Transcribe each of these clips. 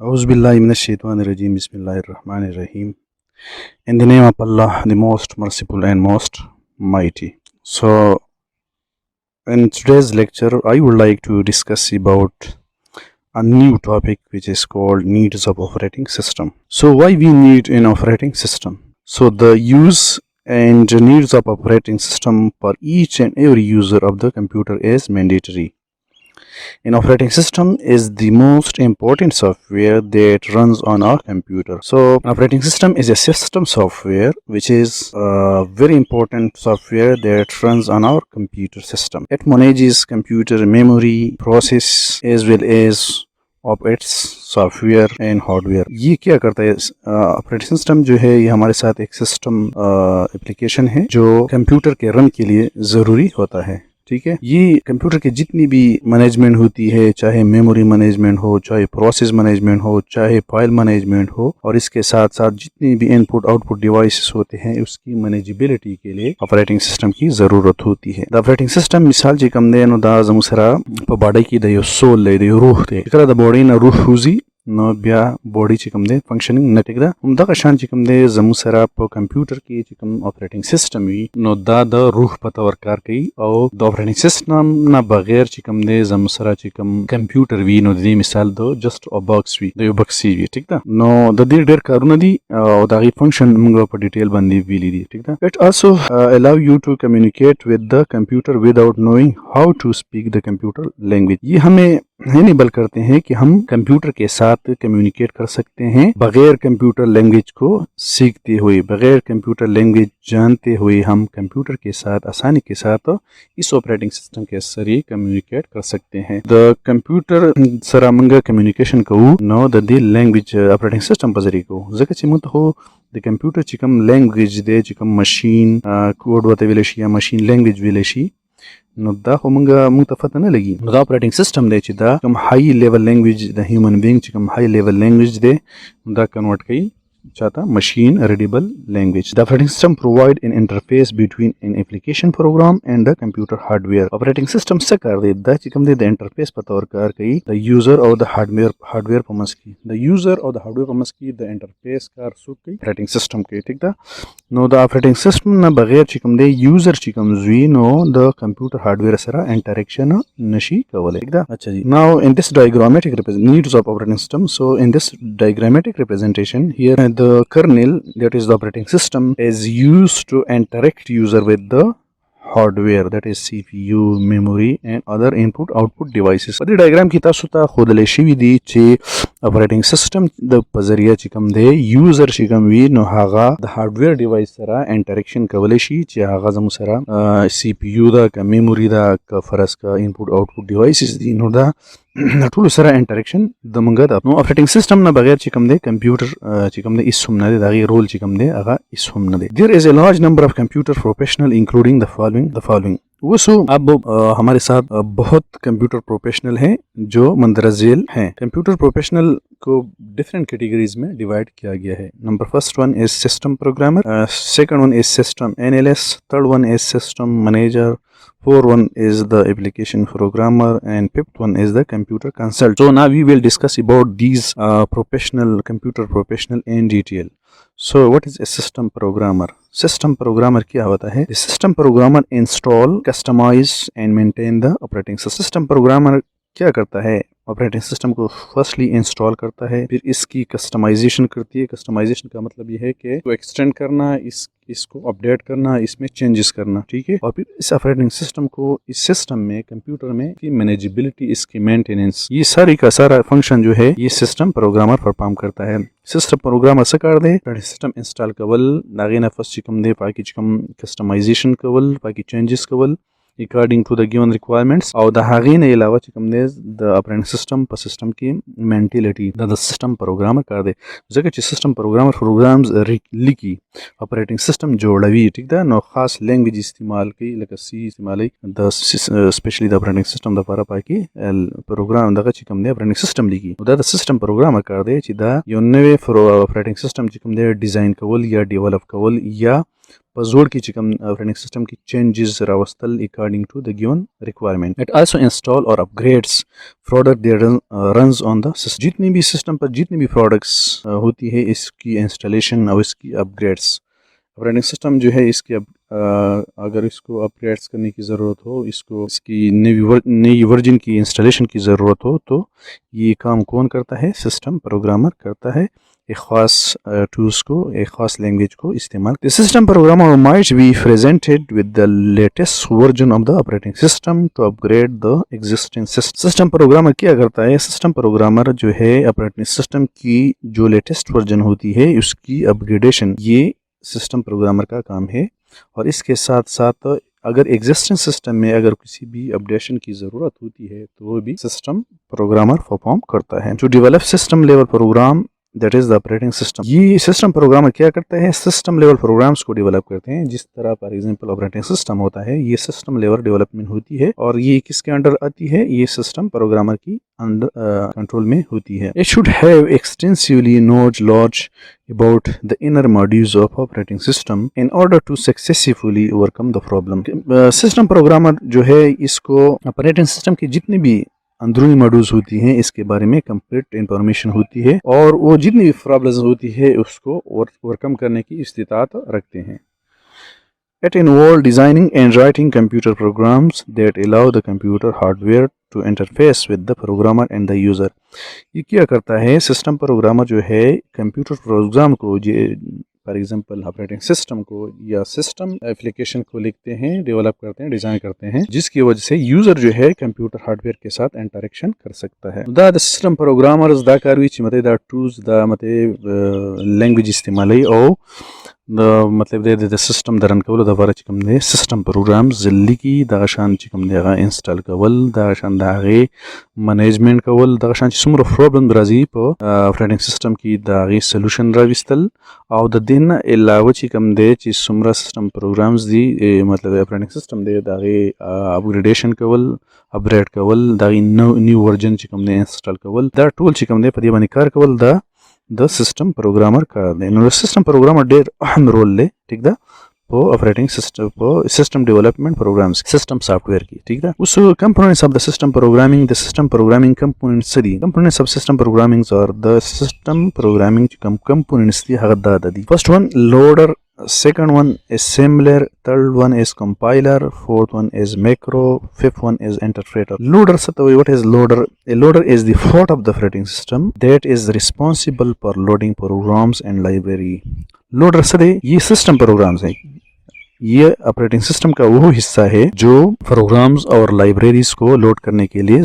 Auzubillahi minash-shaytanir-rajim. Bismillahir-rahmanir-rahim. In the name of Allah, the most merciful and most mighty. So, in today's lecture, I would like to discuss about a new topic which is called needs of operating system. So, why we need an operating system? So, the use and needs of operating system for each and every user of the computer is mandatory. An operating system is the most important software that runs on our computer. So, an operating system is a system software which is a very important software that runs on our computer system. It manages computer memory, process as well as of its software and hardware. ये क्या करता है? Operating system जो है ये हमारे साथ एक सिस्टम एप्लीकेशन है जो कंप्यूटर के रन के लिए ज़रूरी होता है. ठीक है, ये कंप्यूटर की जितनी भी मैनेजमेंट होती है, चाहे मेमोरी मैनेजमेंट हो, चाहे प्रोसेस मैनेजमेंट हो, चाहे फाइल मैनेजमेंट हो, और इसके साथ साथ जितनी भी इनपुट आउटपुट डिवाइसेस होते हैं उसकी मैनेजेबिलिटी के लिए ऑपरेटिंग सिस्टम की ज़रूरत होती है. द ऑपरेटिंग सिस्टम मिसाल जी कम दे दा जमुसरा बॉडी की दयो सोल ले दयो रूह दे इकरा द बॉडी ना रूह हुजी नो बिया बॉडी चिकम दे फंक्शनिंग नटिक दा उमदा कशान चिकम दे जमु सरा प कंप्यूटर की चिकम ऑपरेटिंग सिस्टम वी नो दा द रूह पता वर्कार कई और द ऑपरेटिंग सिस्टम ना बगैर चिकम दे जमु सरा चिकम कंप्यूटर वी नो दी मिसाल दो जस्ट अ बॉक्स वी द बॉक्सी वी ठीक दा नो द दी डेर कारुना दी और दागी फंक्शन मंगवा पर डिटेल बंदी वी दी ठीक दा. It also allow you to communicate with the computer without knowing how to speak the computer language. ये हमें इनेबल करते हैं कि हम कंप्यूटर के साथ कम्युनिकेट कर सकते हैं बगैर कंप्यूटर लैंग्वेज को सीखते हुए, बगैर कंप्यूटर लैंग्वेज जानते हुए हम कंप्यूटर के साथ आसानी के साथ इस ऑपरेटिंग सिस्टम के जरिए कम्युनिकेट कर सकते हैं. द कंप्यूटर सरामंगा कम्युनिकेशन को नो द लैंग्वेज ऑपरेटिंग सिस्टम पर जरिए को जगह चिमुत हो द कंप्यूटर चिकम लैंग्वेज दे चिकम मशीन कोड वते विलेशी या मशीन लैंग्वेज विलेशी नो दा होमंगा मुतफत न लगी नो दा ऑपरेटिंग सिस्टम दे चिदा कम हाई लेवल लैंग्वेज द ह्यूमन बीइंग चिकम हाई लेवल लैंग्वेज दे दा कन्वर्ट कई चाहता machine readable language. The operating system provide an interface between an application program and the computer hardware. Operating system से कर दे दा चिकम दे the interface पता और कर कई the user और the hardware पमस की the user और the hardware पमस की the interface कर सुक कई operating system के ठीक दा. No the operating system ना बगैर चिकम दे user चिकम Jui no the computer hardware सरा interaction नशी कवले ठीक दा. अच्छा जी. Now in this diagrammatic needs of operating system. So in this diagrammatic representation here the kernel, that is the operating system, is used to interact user with the hardware, that is CPU, memory and other input output devices. The diagram की तासुता खुद लेशी भी दी चे operating system द पजरिया चिकम दे user चिकम वी नो हागा the hardware device सरा interaction कवलेशी चे हागा जमु सरा CPU दा का memory दा का फरस का input output devices दी नो दा टूल सरा इंटरेक्शन दमंगा दा नो ऑपरेटिंग सिस्टम ना बगैर चिकम दे कंप्यूटर चिकम दे इस हमना दे दागी रोल चिकम दे आगा इस हमना दे. There is a large number of computer professional including the following वो सो अब हमारे साथ बहुत कंप्यूटर प्रोफेशनल हैं जो मंदरजा झेल हैं. कंप्यूटर प्रोफेशनल को डिफरेंट कैटेगरीज में डिवाइड किया गया है. Number first one is system programmer, second one is system analyst, third one is system manager, fourth one is the application programmer, and fifth one is the computer consultant. So now we will discuss about these computer professional in detail. So what is a system programmer? System programmer क्या होता है? The system programmer install, customize and maintain the operating system. System programmer क्या करता है? Operating system को firstly install करता है, फिर इसकी कस्टमाइजेशन करती है. कस्टमाइजेशन का मतलब ये है कि इसको एक्सटेंड करना, इसको अपडेट करना, इसमें चेंजेस करना. ठीक है, और फिर इस ऑपरेटिंग सिस्टम को इस सिस्टम में कंप्यूटर में की मैनेजेबिलिटी, इसकी मेंटेनेंस, ये सारी का सारा फंक्शन जो है ये सिस्टम प्रोग्रामर परफॉर्म करता है. सिस्टम प्रोग्रामर से कर दे सिस्टम इंस्टॉल कवल नागे नफस चिकम दे पाकि चिकम कस्टमाइजेशन कवल पाकि चेंजेस कवल according to the given requirements और द हागीन अलावा चिकम दे द ऑपरेटिंग सिस्टम पर सिस्टम की मेंटेलिटी द सिस्टम प्रोग्रामर कर दे जगह ची सिस्टम प्रोग्रामर प्रोग्राम्स लिखी ऑपरेटिंग सिस्टम जोड़वी ठीक दा नो खास लैंग्वेज इस्तेमाल की लक सी इस्तेमाल द स्पेशली द ऑपरेटिंग सिस्टम द पारा पाकी प्रोग्राम द चिकम दे ऑपरेटिंग सिस्टम लिखी द सिस्टम प्रोग्रामर कर दे ची दा यो नवे ऑपरेटिंग सिस्टम चिकम दे डिजाइन कवल या डेवलप कवल या जोड़ की चिकम ऑपरेटिंग सिस्टम की चेंजेस रावस्तल according to the given requirement. It also install और upgrades product that runs on the system. जितनी भी सिस्टम पर जितनी भी प्रोडक्ट्स होती है इसकी इंस्टॉलेशन और इसकी अपग्रेड्स। ऑपरेटिंग सिस्टम जो है इसके अगर इसको अपग्रेड्स करने की ज़रूरत हो, इसको इसकी नई वर्जन की इंस्टॉलेशन की ज़रूरत हो, तो ये काम कौन करता है? सिस्टम प्रोग्रामर करता है, एक ख़ास टूल्स को, एक ख़ास लैंग्वेज को इस्तेमाल। The system programmer might be presented with the latest version of the operating system to upgrade the existing system. System programmer क्या करता है? सिस्टम प्रोग्रामर जो है ऑपरेटिंग सिस्टम की जो लेटेस्ट वर्जन होती है उसकी अपग्रेडेशन, ये सिस्टम प्रोग्रामर का काम है। और इसके साथ साथ अगर एग्जिस्टिंग सिस्टम में अगर किसी भी अपडेशन की ज़रूरत होती है तो वो भी सिस्टम प्रोग्रामर परफॉर्म करता है। To develop system level program that is the operating system. ये सिस्टम प्रोग्रामर क्या करते हैं? सिस्टम लेवल प्रोग्राम्स को डेवलप करते हैं। जिस तरह फॉर एग्जांपल ऑपरेटिंग सिस्टम होता है, ये सिस्टम लेवल डेवलपमेंट होती है और ये किसके अंडर आती है? ये सिस्टम प्रोग्रामर की अंडर कंट्रोल में होती है। It should have extensively knowledge about the inner modules of operating system in order to successfully overcome the problem। System programmer जो है इसको ऑपरेटिंग सिस्टम की जितनी भी अंदरूनी मॉड्यूल्स होती हैं इसके बारे में कंप्लीट इंफॉर्मेशन होती है और वो जितनी भी प्रॉब्लम्स होती है उसको ओवरकम करने की इस्तिताअत रखते हैं। It involves designing and writing computer programs that allow the computer hardware to interface with the programmer and the user। ये क्या करता है? सिस्टम प्रोग्रामर जो है कंप्यूटर प्रोग्राम को, फॉर एग्जांपल ऑपरेटिंग सिस्टम को या सिस्टम एप्लीकेशन को लिखते हैं, डेवलप करते हैं, डिज़ाइन करते हैं, जिसकी वजह से यूज़र जो है कंप्यूटर हार्डवेयर के साथ इंटरेक्शन कर सकता है। द सिस्टम प्रोग्रामर्स दा कारवी मते द टूल्स दा मते लैंग्वेज इस्तेमाल और मतलब दे सिस्टम दरन कवल दवारा चिकम दे सिस्टम प्रोग्राम जल्दी की दाशान चिकम देगा इंस्टॉल कवल दाशान दागे मैनेजमेंट कवल दाशान सुमर प्रॉब्लम ब्राजी प ऑपरेटिंग सिस्टम की दागे सॉल्यूशन राविस्तल और द दिन अलावा चिकम दे ची सुमर सिस्टम प्रोग्राम्स दी मतलब ऑपरेटिंग सिस्टम दे दागे अपग्रेडेशन कवल अपग्रेड कवल दागे न्यू वर्जन चिकम दे इंस्टॉल कवल द टूल चिकम दे पदिया बनिकार कवल द सिस्टम प्रोग्रामर का दे। सिस्टम प्रोग्रामर डेर अहम रोल ले, ठीक दा, वो ऑपरेटिंग सिस्टम वो system development programs system software की, ठीक है। उस components of the system programming components दी कंपोनेंट्स ऑफ सिस्टम प्रोग्रामिंग और द सिस्टम प्रोग्रामिंग कंपोनेंट्स दी हगदा दी। First one loader, second one assembler, third one is compiler, fourth one is macro, fifth one is interpreter। loader satawai, what is loader? A loader is the part of the operating system that is responsible for loading programs and library। loader सदे ये system programmes हैं, ये operating system का वो हिस्सा है जो programmes और libraries को लोड करने के लिए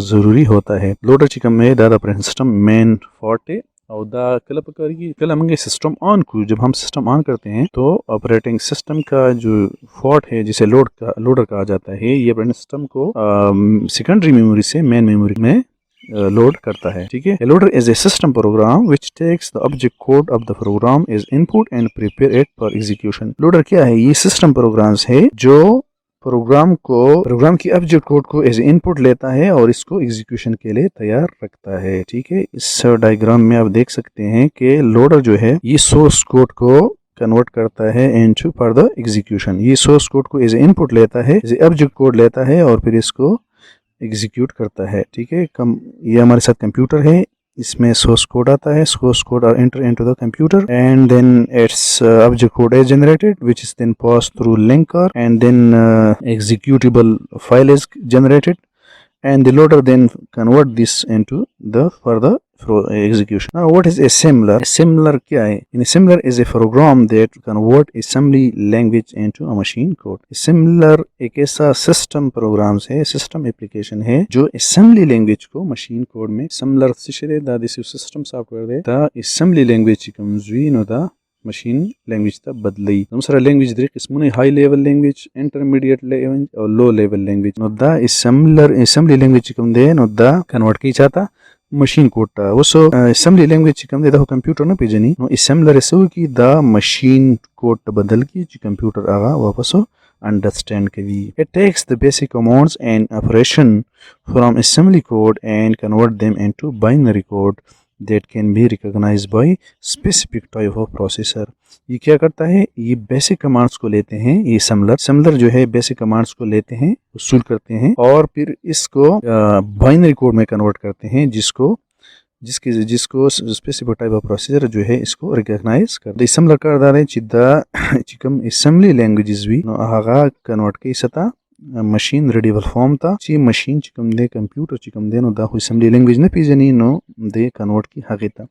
जरूरी होता है। लोडर चिकम में दादा ऑपरेटिंग सिस्टम मेन फॉर्ट है और द क्लब करेगी कल हम सिस्टम ऑन को, जब हम सिस्टम ऑन करते हैं तो ऑपरेटिंग सिस्टम का जो फॉर्ट है जिसे लोडर कहा जाता है, ये ऑपरेटिंग सिस्टम को सेकेंडरी मेमोरी से मेन मेमोरी में लोड करता है, ठीक है। Loader is a system program which takes the object code of the program is input and prepare it for execution. Loader क्या है? ये सिस्टम प्रोग्राम्स है जो प्रोग्राम की ऑब्जेक्ट कोड को एज इनपुट लेता है और इसको एग्जीक्यूशन के लिए तैयार रखता है, ठीक है। इस डायग्राम में आप देख सकते हैं कि लोडर जो है ये सोर्स कोड को कन्वर्ट करता है इनटू फर्दर एग्जीक्यूशन। ये सोर्स कोड को एज इनपुट लेता है, एज ऑब्जेक्ट कोड लेता है और फिर इसको एग्जीक्यूट करता है, ठीक है। ये हमारे साथ कंप्यूटर है, इसमें सोर्स कोड आता है, source code are enter into the computer and then its object code is generated which is then pass through linker and then executable file is generated and the loader then convert this into the further execution। Now what is assembler? Assembler क्या है? Assembler is a program that convert assembly language into a machine code। assembler एक ऐसा system programs है, system application है जो assembly language को machine code में assembler से दा दिस सिस्टम सॉफ्टवेयर है दा assembly लैंग्वेज कमजुई नो दा मशीन लैंग्वेज ता बदली दूसरा लैंग्वेज दे किस्म high level language, intermediate language और लो लेवल लैंग्वेज नो दा assembly लैंग्वेज कम दे नो दा कन्वर्ट की चाहता मशीन कोड ता वो सो assembly लैंग्वेज कम दे दा कंप्यूटर न पेजनी नो assembler सो की दा मशीन कोड बदल की कंप्यूटर आगा वापस understand कभी। It takes the basic commands and operation from assembly code and convert them into binary code that can be recognized by specific type of processor। ये क्या करता है, ये बेसिक कमांड्स को लेते हैं, ये सिमिलर जो है बेसिक कमांड्स को लेते हैं, वसूल करते हैं और फिर इसको बाइनरी कोड में कन्वर्ट करते हैं, जिसको स्पेसिफिक टाइप ऑफ प्रोसीजर जो है इसको रिकॉग्नाइज कर दे। सिमिलर कर दारे चिदा चिकम असेंबली लैंग्वेजेस भी आगा कन्वर्ट के सता मशीन रीडेबल फॉर्म था ची मशीन चिकम दे कंप्यूटर चिकम दे नो दा असेंबली लैंग्वेज न पिजनी नो दे कन्वर्ट की हकीता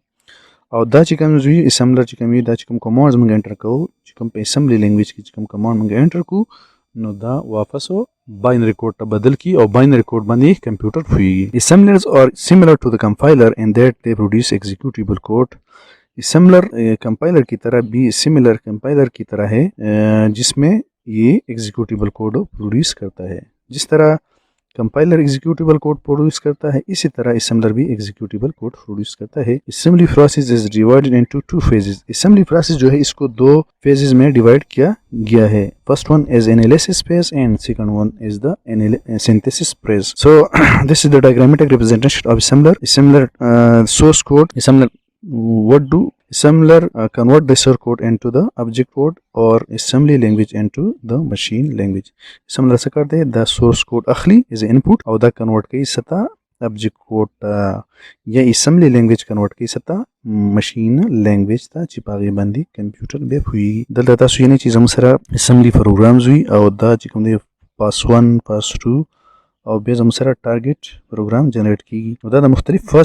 और दा चिकम जो असेंबलर चिकम दा चिकम कमांड्स में एंटर को चिकम पे असेंबली लैंग्वेज की चिकम कमांड में एंटर को नो दा वापस हो बाइनरी कोड ता बदल की और बाइनरी कोड बनी कंप्यूटर हुई। Assemblers are similar to the compiler in that they produce executable code। Assembler compiler की तरह भी सिमिलर कंपाइलर की तरह है, जिसमें ये एग्जीक्यूटिबल कोड प्रोड्यूस करता है। जिस तरह कंपाइलर एग्जीक्यूटिबल कोड प्रोड्यूस करता है, इसी तरह असेंबलर भी एग्जीक्यूटिबल कोड प्रोड्यूस करता है। Assembly process is divided into 2 phases. Assembly process जो है इसको 2 फेजेस में डिवाइड किया गया है। First one is analysis phase and second one is the synthesis phase. So this is the diagrammatic representation of assembler source code. Assembler what do assembler convert the source code into the object code or assembly language into the machine language। assembler से करते हैं the source code अखली is input और the convert के सता object code या assembly language convert के सता machine language ता चिपागी बंदी कंप्यूटर बे हुई दल दता सुयने चीज़ हम सरा assembly programs हुई और दा चिकम दे pass 1 pass 2 और बेस हम सारा टारगेट प्रोग्राम जनरेट की दा मुख्तलिफ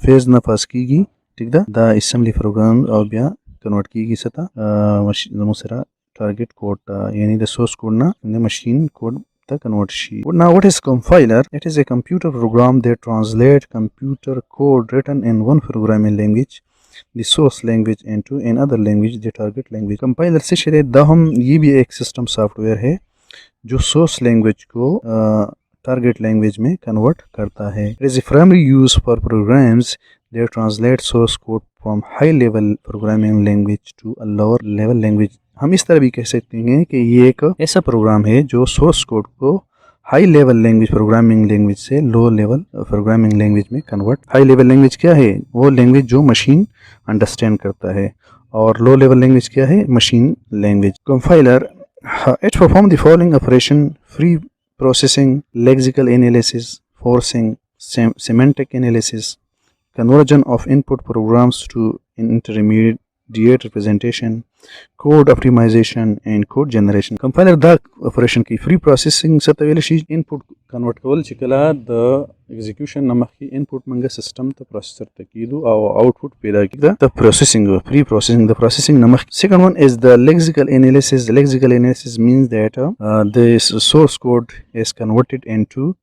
फेज ना पास की ठीक दा असेंबली प्रोग्राम और बिया कन्वर्ट की सता हम सारा टारगेट कोड यानी द सोर्स कोड ना मशीन कोड ता convert she. Now what is compiler? It is a computer program that translates computer code written in one programming language the source language into another language the target language। Compiler से शरीत दा हम ये भी एक system software है जो source language को target language में कन्वर्ट करता है। It is primary use for programs that translate source code from high level programming language to a lower level language. हम इस तरह भी कह सकते हैं कि ये एक ऐसा प्रोग्राम है जो सोर्स कोड को high level language programming language से लो लेवल प्रोग्रामिंग लैंग्वेज में कन्वर्ट। हाई लेवल लैंग्वेज क्या है, वो लैंग्वेज जो मशीन अंडरस्टैंड करता है, और लो लेवल लैंग्वेज क्या है, machine language. Compiler it performs the following operation: pre-processing, lexical analysis, forcing, semantic analysis, conversion of input programs to intermediate representation, code optimization, and code generation। Compiler da operation की free processing सतवेल शी input convert कवल चिकला the execution नमक की input मंगा system तो processor तकीदु और output पैदा की the processing free processing the processing नमक। Second one is the lexical analysis। The lexical analysis means that the source code is converted into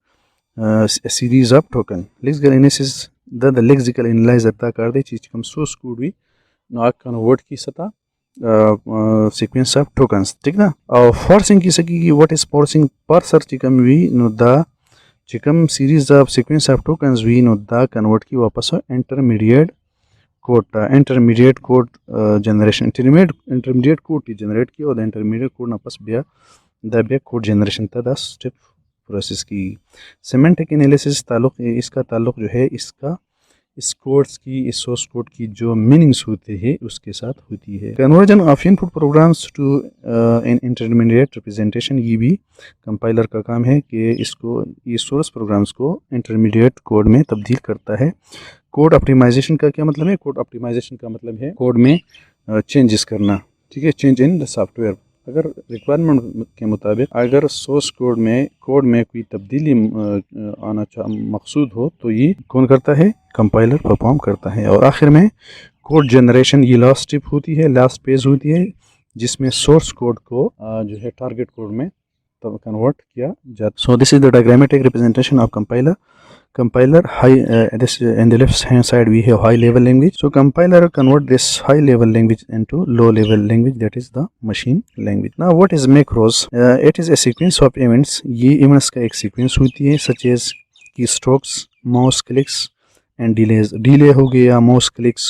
a series of token। lexical analysis the lexical analyzer ता कर दे चीज कम source code भी ना convert की सता sequence of tokens ठीक ना। और फॉर्सिंग की सकी व्हाट इज फॉर्सिंग पार्सर चिकम वी नो दा चिकम series of sequence of tokens वी नो दा कन्वर्ट की वापस intermediate code generation intermediate code की जनरेट की और इंटरमीडिएट कोड वापस बिया कोड जनरेशन था 10 स्टेप प्रोसेस की। सेमेंटिक एनालिसिस इसका ताल्लुक जो है इसका इस कोड्स की इस सोर्स कोड की जो मीनिंग्स होते हैं उसके साथ होती है। Conversion of input programs to an intermediate representation ये भी कंपाइलर का काम है कि इसको ये सोर्स प्रोग्राम्स को इंटरमीडिएट कोड में तब्दील करता है। कोड ऑप्टिमाइजेशन का क्या मतलब है? कोड ऑप्टिमाइजेशन का मतलब है कोड में चेंजेस करना, ठीक है, चेंज इन द सॉफ्टवेयर। अगर रिक्वायरमेंट के मुताबिक अगर सोर्स कोड में कोई तब्दीली आना मकसूद हो तो ये कौन करता है? कंपाइलर परफॉर्म करता है। और आखिर में कोड जनरेशन ये लास्ट स्टेप होती है, लास्ट पेज होती है, जिसमें सोर्स कोड को जो है टारगेट कोड में तब कन्वर्ट किया जाता है। So this is the diagrammatic representation of compiler this in the left hand side we have high level language, so compiler convert this high level language into low level language, that is the machine language। now what is macros? It is a sequence of events। ये events का एक sequence होती है such as keystrokes, mouse clicks and delays। delay हो गया, mouse clicks,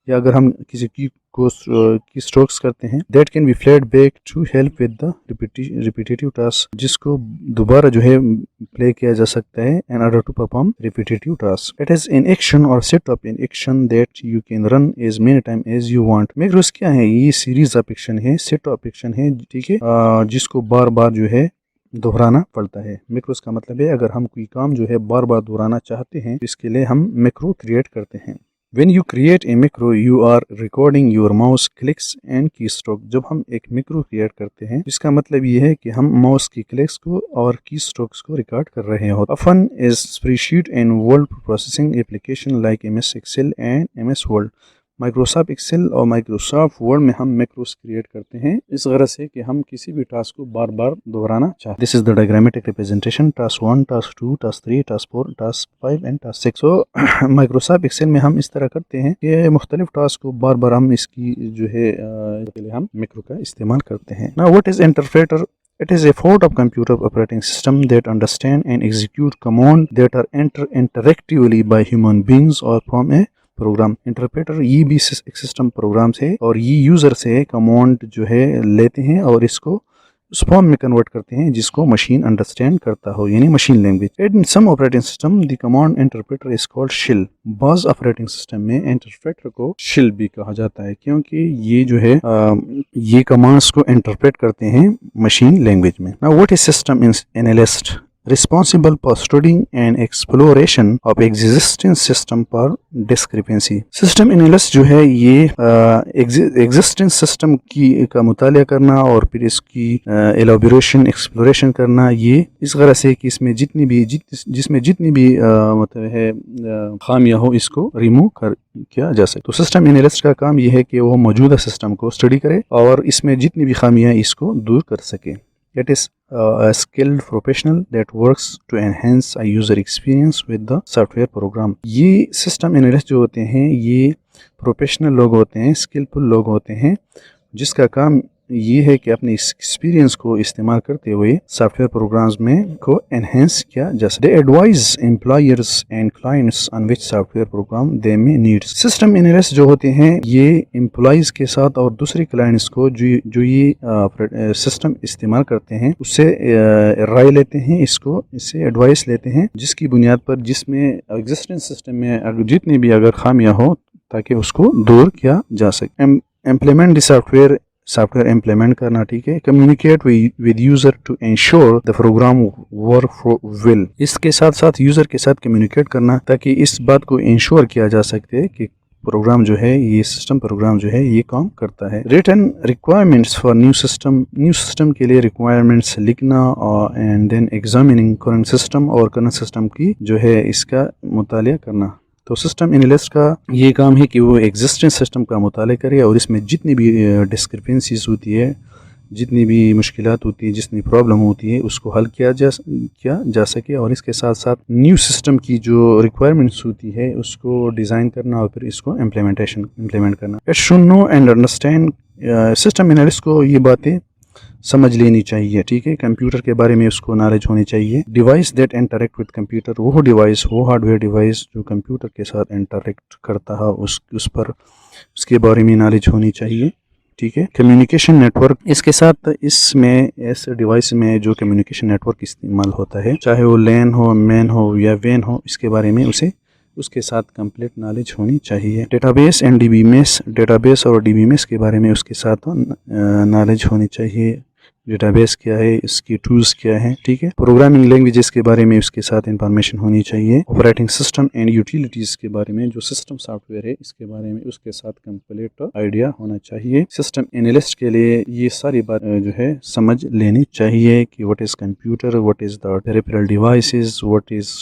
या अगर हम किसी की को की स्ट्रोक्स करते हैं, that can be played back to help with the repetitive task, जिसको दोबारा जो है प्ले किया जा सकता है in order to perform repetitive task. It is an action और set of an action that you can run as many time as you want. Macros क्या है? ये सीरीज ऑफ एक्शन है, सेट ऑफ एक्शन है, ठीक है, जिसको बार बार जो है दोहराना पड़ता है. मैक्रोस का मतलब है अगर हम कोई काम जो है बार बार दोहराना चाहते हैं, इसके लिए हम मैक्रो क्रिएट करते हैं. When you create a macro, you are recording your mouse clicks and keystroke. जब हम एक मैक्रो क्रिएट करते हैं, इसका मतलब ये है कि हम माउस की क्लिक्स को और की स्ट्रोक्स को रिकॉर्ड कर रहे हो. Often is spreadsheet and word processing application like MS Excel and MS Word. Microsoft Excel और माइक्रोसॉफ्ट वर्ड में हम मैक्रोस क्रिएट करते हैं इस गरज से कि हम किसी भी टास्क को बार बार दोहराना चाहते हैं. This is the diagrammatic representation. Task 1, task 2, task 3, task 4, task 5 and task 6. So Microsoft Excel में हम इस तरह करते हैं कि मुख्तलिफ टास्क को बार बार हम इसकी जो है के लिए हम मैक्रो का इस्तेमाल करते हैं. Now what is interpreter? It is a form of computer operating system that understand and execute command that are entered interactively by human beings or from a program. Interpreter ये भी एक सिस्टम प्रोग्राम है और ये user से command जो है लेते हैं और इसको उस फॉर्म में कन्वर्ट करते हैं जिसको मशीन अंडरस्टैंड करता हो, यानी machine language. In some operating system the command interpreter is called shell. बाज़ ऑपरेटिंग सिस्टम में इंटरप्रेटर को शिल भी कहा जाता है क्योंकि ये जो है ये कमांड्स को इंटरप्रेट करते हैं मशीन लैंग्वेज में. Now what is system analyst? Responsible for studying and exploration of existing system for discrepancy. System analyst जो है ये existing system की का मुतालिया करना और फिर इसकी elaboration exploration करना, ये इस गरज से कि इसमें जिसमें जितनी भी मतलब है खामियां हो इसको रिमूव किया जा सके. तो सिस्टम एनालिस्ट का काम ये है कि वो मौजूदा सिस्टम को स्टडी करे और इसमें जितनी भी खामियां इसको दूर कर सके. It is a skilled professional that works to enhance a user experience with the software program. ये सिस्टम एनालिस्ट जो होते हैं ये प्रोफेशनल लोग होते हैं, स्किलफुल लोग होते हैं, जिसका काम ये है कि अपने एक्सपीरियंस को इस्तेमाल करते हुए सॉफ्टवेयर प्रोग्राम्स में को एनहेंस किया जा सके. दे advise employers and clients on which software program they may need. System analyst जो होते हैं ये एम्प्लॉयज के साथ और दूसरे क्लाइंट्स को जो ये सिस्टम इस्तेमाल करते हैं उससे राय लेते हैं, इससे एडवाइस लेते हैं, जिसकी बुनियाद पर जिसमें एग्जिस्टिंग सिस्टम में जितनी भी अगर खामियां हो ताकि उसको दूर किया जा सके. इम्प्लीमेंट द सॉफ्टवेयर इम्प्लीमेंट करना, ठीक है. Communicate with user to ensure the program work well. इसके साथ साथ यूजर के साथ कम्युनिकेट करना ताकि इस बात को इंश्योर किया जा सके कि प्रोग्राम जो है ये सिस्टम प्रोग्राम जो है ये काम करता है. Written requirements for new system के लिए रिक्वायरमेंट्स लिखना और and then examining current system और करंट सिस्टम की जो है इसका मुतालिया करना. तो सिस्टम एनालिस्ट का ये काम है कि वो एग्जिस्टिंग सिस्टम का मुताला करे और इसमें जितनी भी डिस्क्रिपेंसीज होती है, जितनी भी मुश्किलात होती है, जितनी प्रॉब्लम होती है उसको हल किया जा सके और इसके साथ साथ न्यू सिस्टम की जो रिक्वायरमेंट्स होती है उसको डिज़ाइन करना और फिर इसको इम्प्लीमेंट करना. It should know and understand. System analyst को ये बातें समझ लेनी चाहिए, ठीक है. कंप्यूटर के बारे में उसको नॉलेज होनी चाहिए. Device that interact with computer, वो डिवाइस, वो हार्डवेयर डिवाइस जो कंप्यूटर के साथ इंटरेक्ट करता है उस पर उसके बारे में नॉलेज होनी चाहिए, ठीक है. कम्युनिकेशन नेटवर्क, इसके साथ इसमें ऐसे डिवाइस में जो कम्युनिकेशन नेटवर्क इस्तेमाल होता है, चाहे वो लैन हो, मैन हो या वैन हो, इसके बारे में उसके साथ कंप्लीट नॉलेज होनी चाहिए. डेटाबेस एंड डीबीएमएस, डेटाबेस और डीबीएमएस के बारे में उसके साथ नॉलेज होनी चाहिए. डेटाबेस क्या है, इसकी टूल्स क्या है, ठीक है. प्रोग्रामिंग लैंग्वेजेस के बारे में उसके साथ इंफॉर्मेशन होनी चाहिए. ऑपरेटिंग सिस्टम एंड यूटिलिटीज के बारे में, जो सिस्टम सॉफ्टवेयर है इसके बारे में उसके साथ कंप्लीट आइडिया होना चाहिए. सिस्टम एनालिस्ट के लिए ये सारी बात जो है समझ लेनी चाहिए कि what is computer, what is the peripheral devices, what is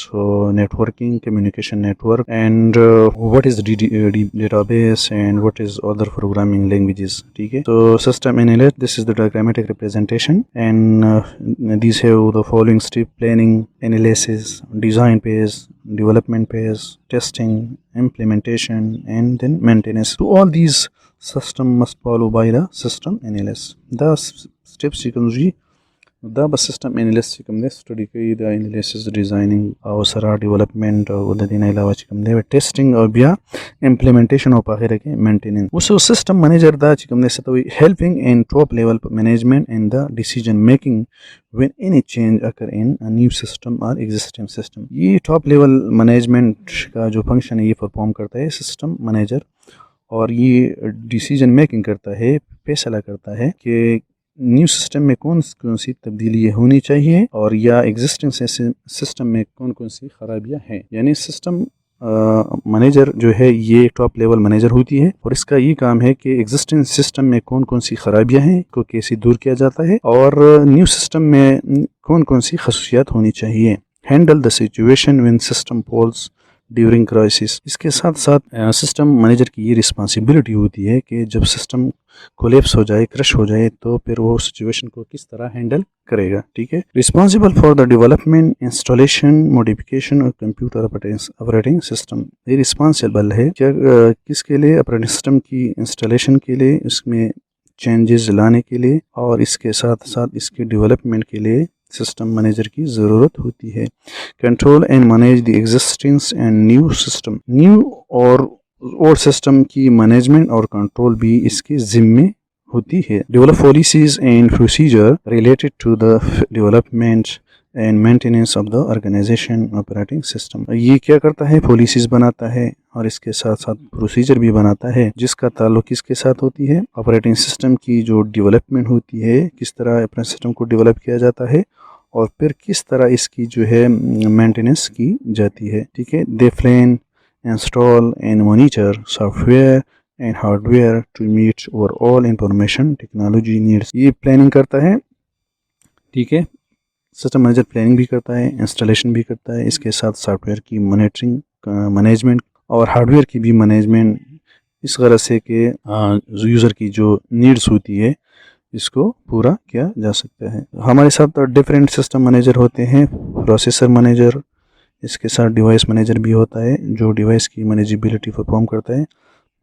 networking, communication network and what is database and what is other programming languages, ठीक है. तो system analyst, this is the diagrammatic representation and these have the following step: planning, analysis, design phase, development phase, testing, implementation, and then maintenance. So all these system must follow by the system analyst. The steps you can see da bas system analyst chikam de study kai da analysis designing aw sara development wadina ilawa chikam de testing aw bia implementation of akhira ke maintenance uso system manager da chikam de satawi helping in top level management and the decision making when any change occur in a new system or existing system ये top level management का जो function है ये perform करता है system manager और ये decision making करता है, फैसला करता है कि न्यू सिस्टम में कौन कौन सी तब्दीली होनी चाहिए और या एग्जिस्टिंग सिस्टम में कौन कौन सी खराबियां हैं। यानी सिस्टम मैनेजर जो है ये टॉप लेवल मैनेजर होती है और इसका ये काम है कि एग्जिस्टिंग सिस्टम में कौन कौन सी खराबियां हैं को कैसे दूर किया जाता है और न्यू सिस्टम में कौन कौन सी खसूसियात होनी चाहिए। Handle the situation when system falls during crisis. इसके साथ साथ सिस्टम मैनेजर की ये रिस्पॉन्सिबिलिटी होती है कि जब सिस्टम कोलैप्स हो जाए, क्रश हो जाए, तो फिर वो सिचुएशन को किस तरह हैंडल करेगा। ठीक है। Responsible for the development, installation, modification of computer operating system. ये रिस्पॉन्सिबल है क्या किसके लिए? ऑपरेटिंग सिस्टम की इंस्टॉलेशन के लिए, इसमें चेंजेस लाने के लिए और इसके साथ साथ इसके डेवलपमेंट के लिए सिस्टम मैनेजर की ज़रूरत होती है। Control and manage the existings and new system. New और ओल्ड सिस्टम की मैनेजमेंट और कंट्रोल भी इसके जिम्मे होती है। Develop policies and procedure related to the development and maintenance of the organisation operating system. ये क्या करता है? पॉलिसीज बनाता है और इसके साथ साथ प्रोसीजर भी बनाता है जिसका ताल्लुक किसके साथ होती है? ऑपरेटिंग सिस्टम की जो डेवलपमेंट होती है, किस तरह अपने सिस्टम को डेवलप किया जाता है और फिर किस तरह इसकी जो है मेंटेनेंस की जाती है। ठीक है। They plan, install and monitor software and hardware to meet overall information technology needs. ये प्लानिंग करता है। ठीक है। सिस्टम मैनेजर प्लानिंग भी करता है, इंस्टॉलेशन भी करता है, इसके साथ सॉफ्टवेयर की मॉनिटरिंग, मैनेजमेंट और हार्डवेयर की भी मैनेजमेंट, इस गरज से कि यूज़र की जो नीड्स होती है इसको पूरा किया जा सकता है। हमारे साथ डिफरेंट सिस्टम मैनेजर होते हैं। प्रोसेसर मैनेजर, इसके साथ डिवाइस मैनेजर भी होता है जो डिवाइस की मैनेजेबिलिटी परफॉर्म करता है।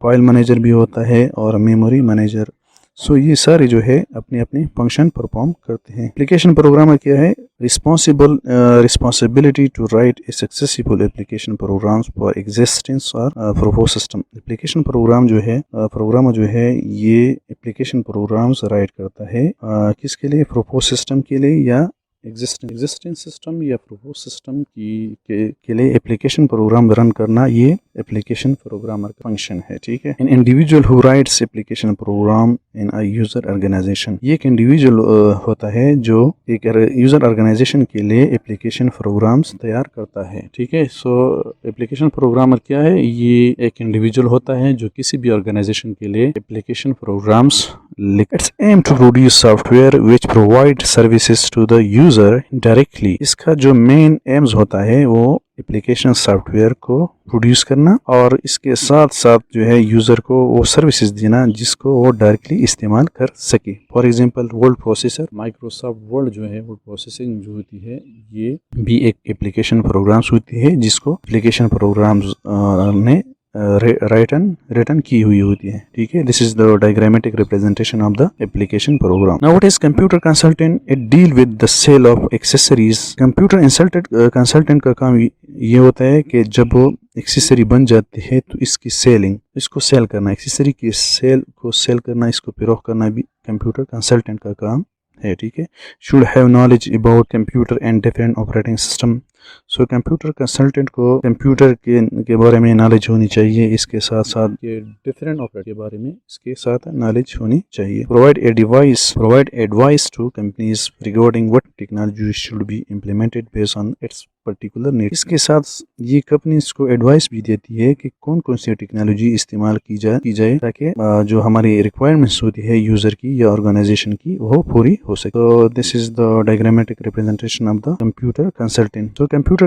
फाइल मैनेजर भी होता है और मेमोरी मैनेजर। सो ये सारे जो है अपने अपने फंक्शन परफॉर्म करते हैं। एप्लीकेशन प्रोग्रामर क्या है? Responsibility to write a successful application programs for existence और प्रपोज सिस्टम। एप्लीकेशन प्रोग्राम जो है प्रोग्रामर जो है ये एप्लीकेशन प्रोग्राम्स राइट करता है किसके लिए? प्रपोज सिस्टम के लिए या एग्जिस्टिंग सिस्टम या प्रपोज सिस्टम के लिए एप्लीकेशन प्रोग्राम रन करना ये एप्लीकेशन प्रोग्रामर का फंक्शन है। ठीक है। An individual who writes application program in a user organization. ये एक इंडिविजुअल होता है जो एक यूजर ऑर्गेनाइजेशन के लिए एप्लीकेशन प्रोग्राम्स तैयार करता है। ठीक है। सो एप्लीकेशन प्रोग्रामर क्या है? ये एक इंडिविजुअल होता है जो किसी भी ऑर्गेनाइजेशन के लिए एप्लीकेशन प्रोग्राम्स लिखता है। Aim to produce software which provide services to the user directly. इसका जो मेन एम्स होता है वो एप्लीकेशन सॉफ्टवेयर को प्रोड्यूस करना और इसके साथ साथ जो है यूज़र को वो सर्विसेज देना जिसको वो डायरेक्टली इस्तेमाल कर सके। For example word processor, Microsoft word जो है वर्ड प्रोसेसिंग जो होती है ये भी एक एप्लीकेशन प्रोग्राम्स होती है जिसको एप्लीकेशन प्रोग्राम्स ने रिटर्न की हुई होती है। ठीक है। This is the diagrammatic representation of the application program. Now what is computer consultant? It deal with the sale of accessories. Computer consultant का काम ये होता है कि जब वो एक्सेसरी बन जाती है तो इसकी सेलिंग, इसको सेल करना, एक्सेसरी की सेल करना, इसको फिरोख्त करना भी कंप्यूटर कंसल्टेंट का काम है। ठीक है। Should have knowledge about computer and different operating system. So computer consultant को कंप्यूटर के बारे में नॉलेज होनी चाहिए, इसके साथ साथ ये डिफरेंट ऑपरेट के बारे में इसके साथ नॉलेज होनी चाहिए। Provide advice to companies regarding what technology should be implemented based on its particular need. इसके साथ ये कंपनीज को एडवाइस भी देती है कि कौन कौन सी टेक्नोलॉजी इस्तेमाल की जाए ताकि जो हमारी रिक्वायरमेंट्स होती है यूजर की या ऑर्गेनाइजेशन की वो पूरी हो सके। तो this is the diagrammatic representation of the computer consultant. तो computer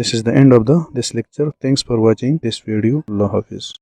this is the end of this lecture. Thanks for watching this video. Allah Hafiz.